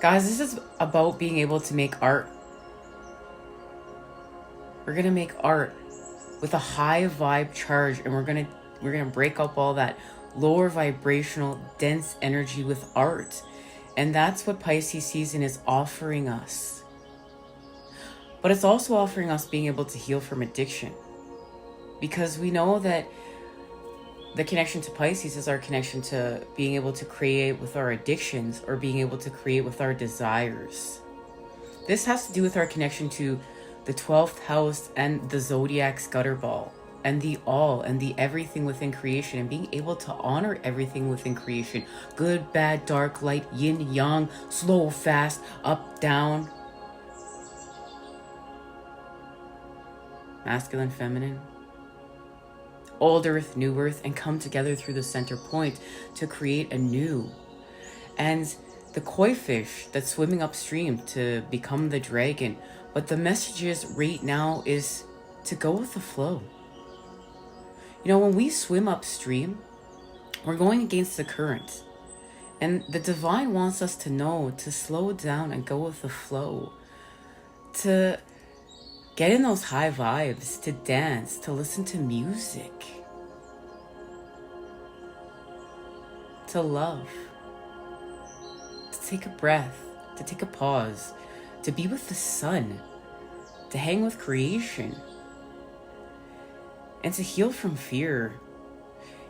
Guys, this is about being able to make art. We're gonna make art with a high vibe charge, and we're gonna break up all that lower vibrational dense energy with art. And that's what Pisces season is offering us. But it's also offering us being able to heal from addiction, because we know that the connection to Pisces is our connection to being able to create with our addictions, or being able to create with our desires. This has to do with our connection to the 12th house and the zodiac's gutter ball, and the all and the everything within creation, and being able to honor everything within creation. Good, bad, dark, light, yin, yang, slow, fast, up, down, masculine, feminine, old earth, new earth, and come together through the center point to create anew. And the koi fish that's swimming upstream to become the dragon. But the message right now is to go with the flow. You know, when we swim upstream, we're going against the current. And the divine wants us to know to slow down and go with the flow. To get in those high vibes, to dance, to listen to music, to love, to take a breath, to take a pause, to be with the sun, to hang with creation, and to heal from fear.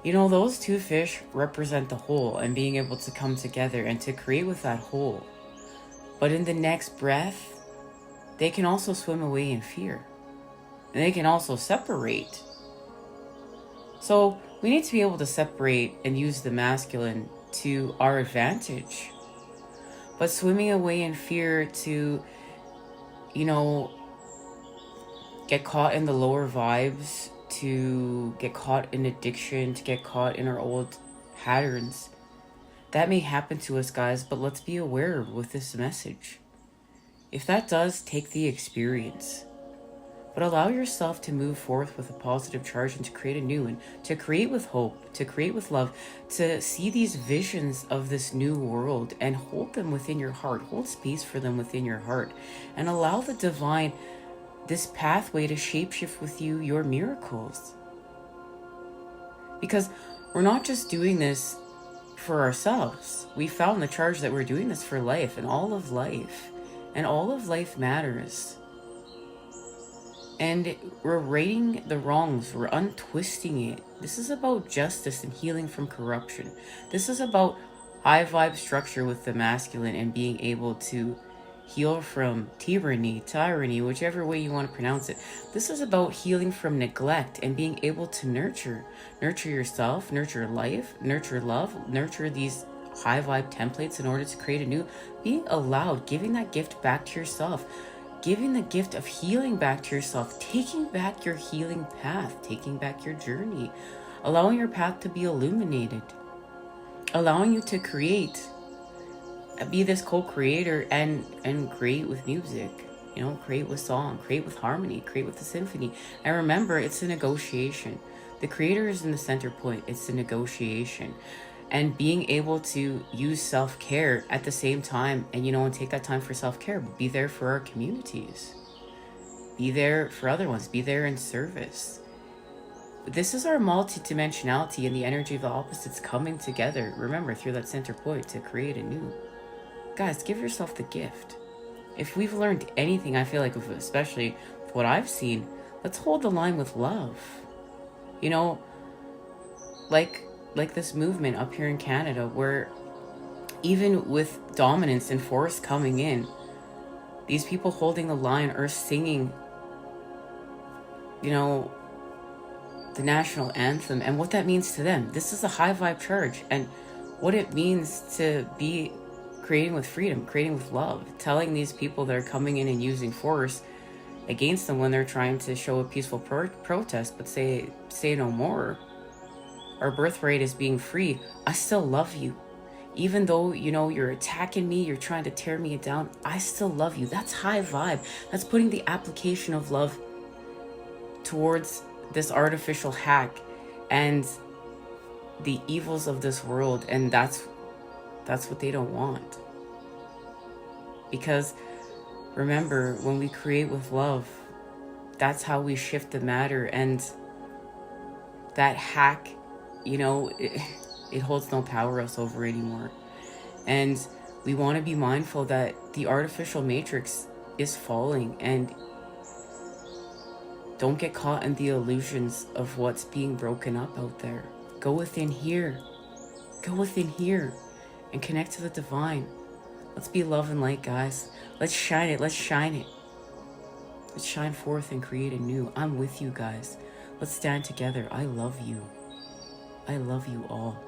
You know, those two fish represent the whole, and being able to come together and to create with that whole. But in the next breath, they can also swim away in fear, and they can also separate. So we need to be able to separate and use the masculine to our advantage. But swimming away in fear to, you know, get caught in the lower vibes, to get caught in addiction, to get caught in our old patterns, that may happen to us, guys, but let's be aware with this message. If that does, take the experience. But allow yourself to move forth with a positive charge and to create a new one, to create with hope, to create with love, to see these visions of this new world and hold them within your heart. Hold space for them within your heart, and allow the divine, this pathway, to shapeshift with you your miracles. Because we're not just doing this for ourselves. We found the charge that we're doing this for life and all of life. And all of life matters. And we're righting the wrongs. We're untwisting it. This is about justice and healing from corruption. This is about high vibe structure with the masculine and being able to heal from tyranny, whichever way you want to pronounce it. This is about healing from neglect and being able to nurture yourself, nurture life, nurture love, nurture these high vibe templates in order to create a new. Being allowed, giving that gift back to yourself, giving the gift of healing back to yourself, taking back your healing path, taking back your journey, allowing your path to be illuminated, allowing you to create, be this co-creator and create with music, you know, create with song, create with harmony, create with the symphony. And remember, it's a negotiation. The creator is in the center point. It's a negotiation. And being able to use self-care at the same time, and, you know, and take that time for self-care, but be there for our communities. Be there for other ones. Be there in service. This is our multi-dimensionality and the energy of the opposites coming together. Remember, through that center point to create a new. Guys, give yourself the gift. If we've learned anything, I feel like, especially what I've seen, let's hold the line with love. You know, like this movement up here in Canada, where even with dominance and force coming in, these people holding the line are singing, you know, the national anthem and what that means to them. This is a high vibe charge, and what it means to be creating with freedom, creating with love, telling these people that are coming in and using force against them when they're trying to show a peaceful protest, but say no more. Our birthright is being free. I still love you. Even though, you know, you're attacking me, you're trying to tear me down, I still love you. That's high vibe. That's putting the application of love towards this artificial hack and the evils of this world. And that's what they don't want. Because remember, when we create with love, that's how we shift the matter. And that hack, it holds no power us over anymore. And we want to be mindful that the artificial matrix is falling, and don't get caught in the illusions of what's being broken up out there. Go within here. Go within here and connect to the divine. Let's be love and light, guys. Let's shine it. Let's shine it. Let's shine forth and create anew. I'm with you guys. Let's stand together. I love you. I love you all.